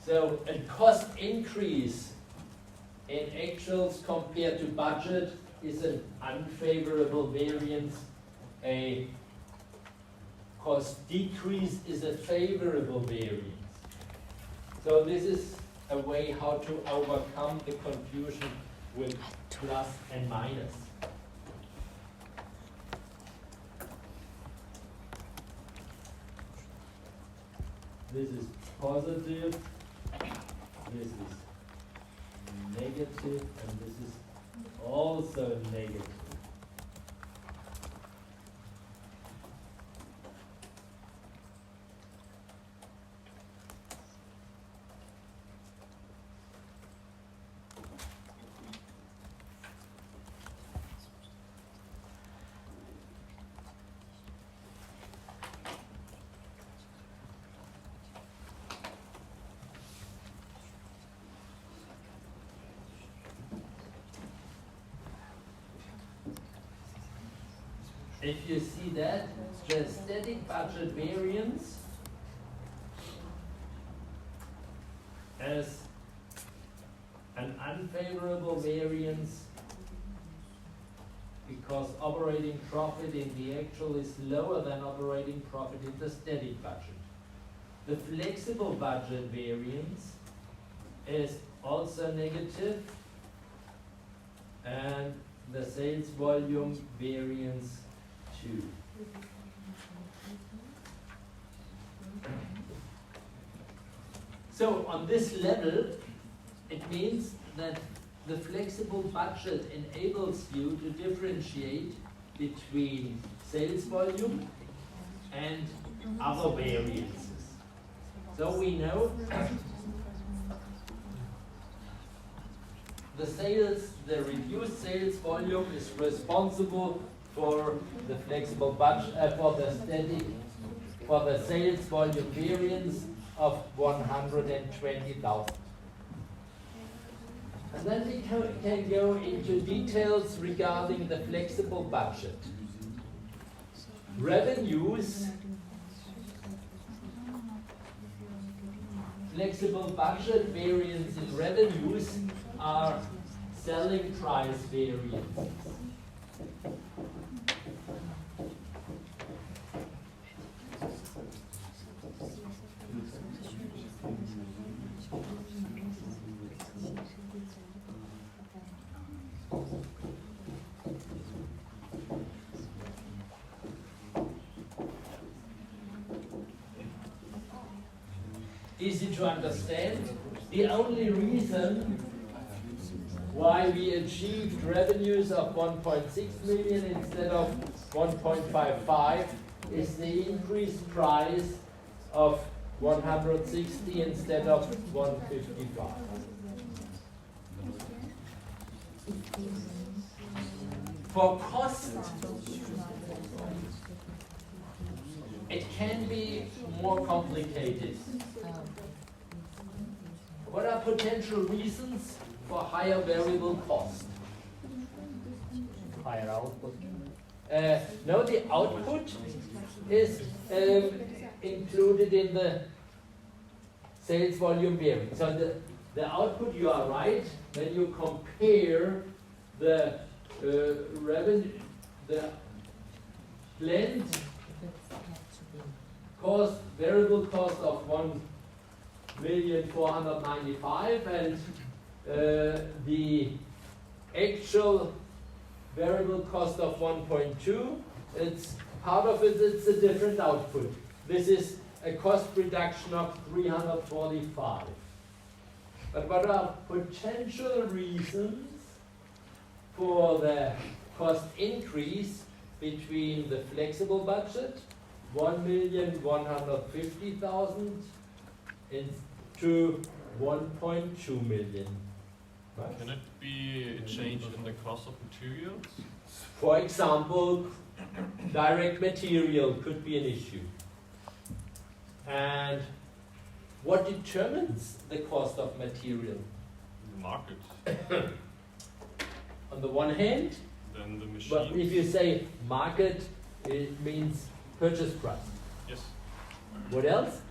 So a cost increase in actuals compared to budget is an unfavorable variance. A cost decrease is a favorable variance. So this is a way how to overcome the confusion with plus and minus. This is positive, this is negative, and this is also negative. If you see that, the static budget variance as an unfavorable variance because operating profit in the actual is lower than operating profit in the static budget. The flexible budget variance is also negative, and the sales volume variance too. So on this level, it means that the flexible budget enables you to differentiate between sales volume and other variances. So we know the reduced sales volume is responsible for the flexible budget, for the sales volume variance of 120,000. And then we can go into details regarding the flexible budget. Revenues, flexible budget variance in revenues are selling price variances. Easy to understand. The only reason why we achieved revenues of 1.6 million instead of 1.55 is the increased price of 160 instead of 155. For cost, it can be more complicated. What are potential reasons for higher variable cost? Higher output. No, the output is included in the sales volume variance. So the output, you are right, when you compare the revenue, the blend cost, variable cost of 1,495,000 and the actual variable cost of 1.2, it's part of it, it's a different output. This is a cost reduction of 345. But what are potential reasons for the cost increase between the flexible budget, 1,150,000, to 1.2 million? Right? Can it be a change in the cost of materials? For example, direct material could be an issue. And what determines the cost of material? The market. On the one hand, Then the machine. but if you say market, it means purchase price. Yes. What else?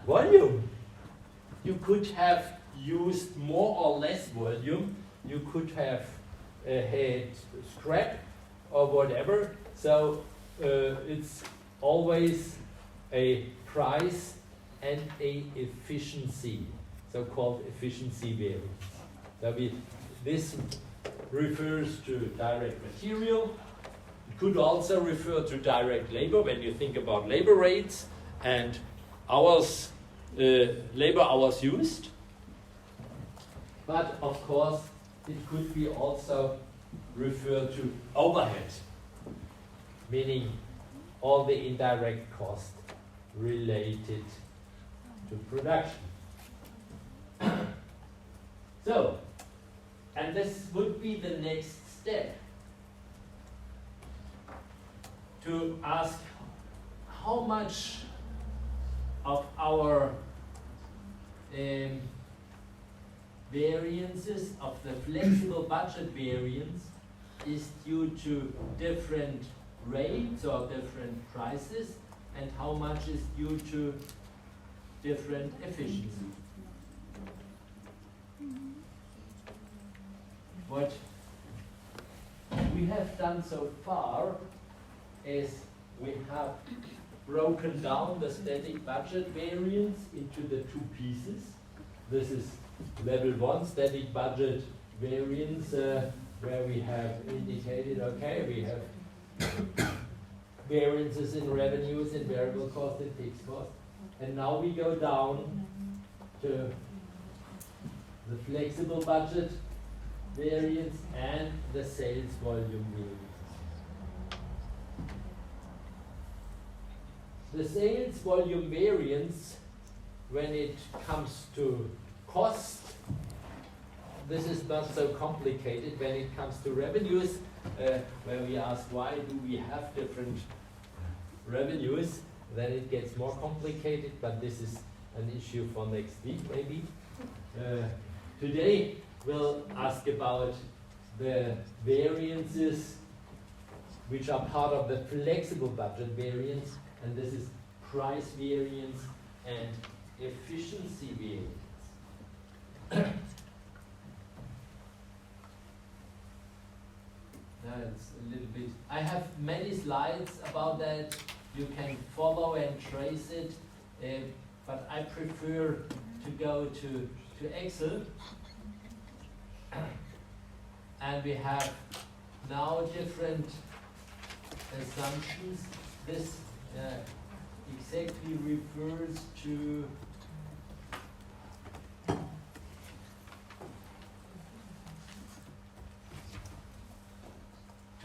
Volume. You could have used more or less volume. You could have had scrap or whatever. So it's always a price and a efficiency, so-called efficiency variance. So this refers to direct material. It could also refer to direct labor when you think about labor rates and hours, labor hours used. But of course, it could be also referred to overhead, meaning all the indirect costs related to production. So, and this would be the next step to ask how much of our variances of the flexible budget variance is due to different rates or different prices, and how much is due to different efficiency. What we have done so far is we have broken down the static budget variance into the two pieces. This is level 1 static budget variance, where we have indicated, okay, we have variances in revenues, in variable cost, and fixed cost. And now we go down to the flexible budget variance and the sales volume variance. The sales volume variance, when it comes to cost, this is not so complicated. When it comes to revenues, where we ask why do we have different revenues, then it gets more complicated, but this is an issue for next week maybe. Today we'll ask about the variances which are part of the flexible budget variance, and this is price variance and efficiency variance. Now it's a little bit, I have many slides about that. You can follow and trace it, but I prefer to go to Excel. And we have now different assumptions. This exactly refers to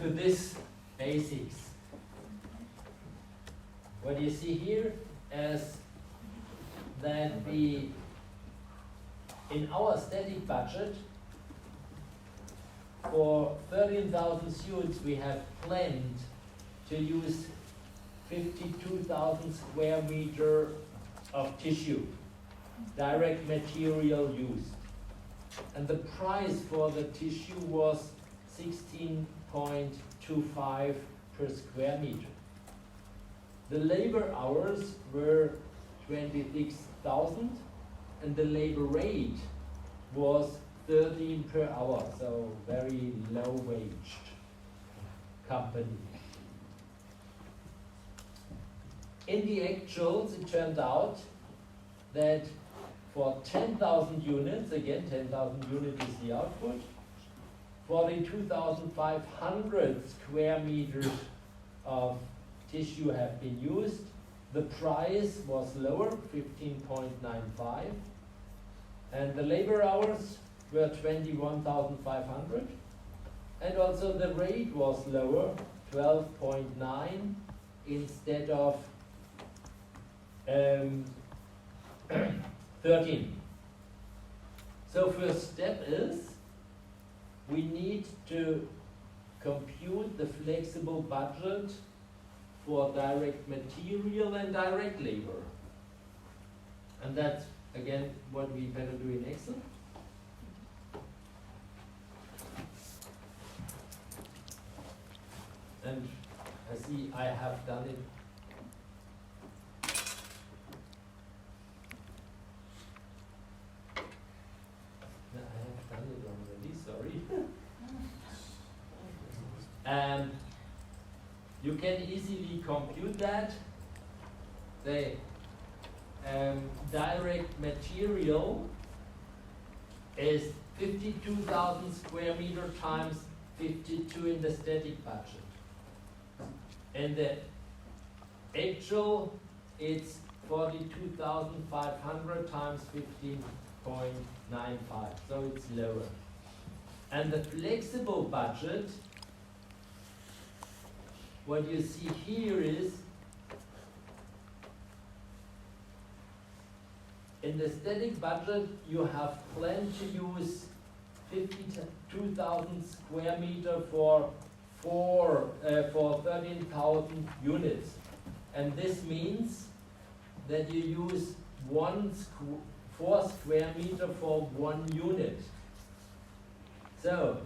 this basics. What you see here is that we, in our static budget, for 13,000 suits, we have planned to use 52,000 square meter of tissue, direct material used. And the price for the tissue was 16.25 per square meter. The labor hours were 26,000, and the labor rate was 13 per hour, so very low-waged company. In the actuals, it turned out that for 10,000 units, again 10,000 units is the output, 42,500 square meters of tissue have been used. The price was lower, 15.95, and the labor hours were 21,500, and also the rate was lower, 12.9 instead of 13. So first step is we need to compute the flexible budget for direct material and direct labor. And that's again what we better do in Excel. And I see I have done it And you can easily compute that. The direct material is 52,000 square meter times 52 in the static budget. And the actual, it's 42,500 times 15.95, so it's lower. And the flexible budget, what you see here is, in the static budget, you have planned to use 52,000 square meter for 13,000 units. And this means that you use 4 square meter for 1 unit. So,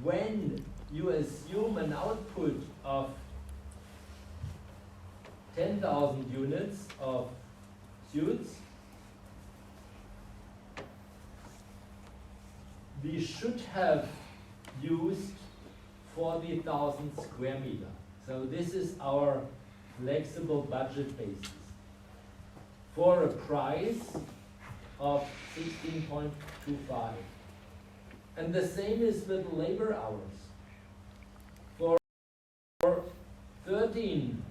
when you assume an output of 10,000 units of suits, we should have used 40,000 square meter. So this is our flexible budget basis for a price of 16.25. And the same is with labor hours. For 13